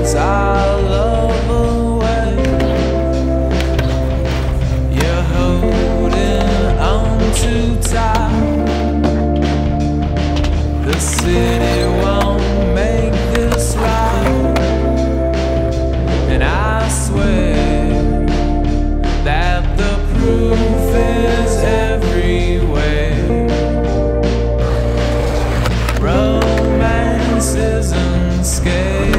gives our love away. You're holding on too tight. The city won't make this right, and I swear that the proof is everywhere. Romance isn't scared,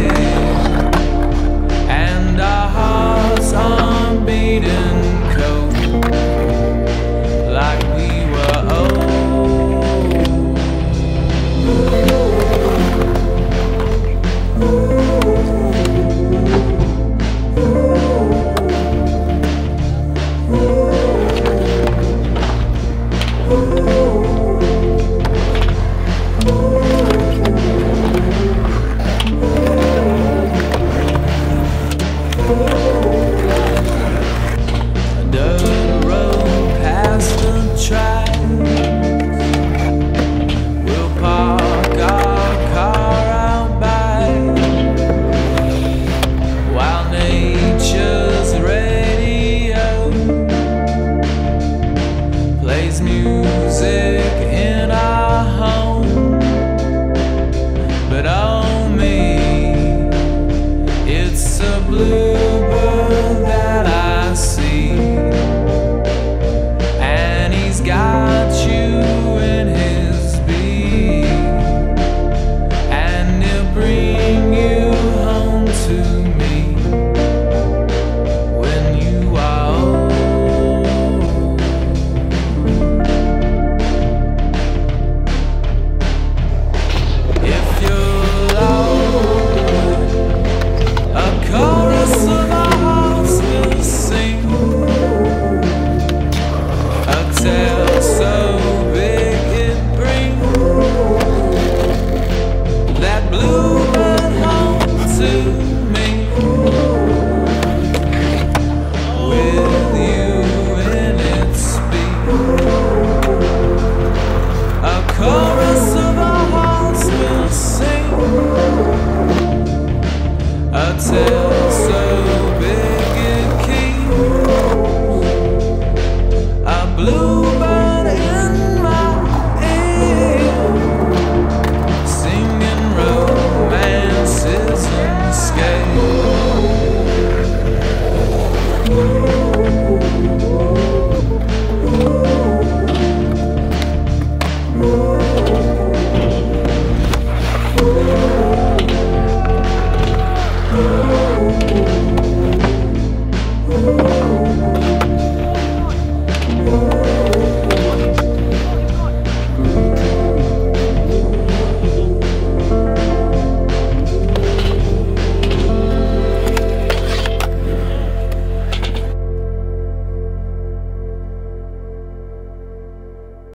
and our hearts aren't beating cold like we were old. Dirt road past the track, we'll park our car out back, while nature's radio plays music in our home. But oh me, it's a bluebird that I see, and he's got you in his beak, and he'll bring you home to me when you are old. If you're lost, a chorus of our hearts will sing, a tale so big it brings that bluebird home to me, with you in its beat. A chorus of our hearts will sing, a tale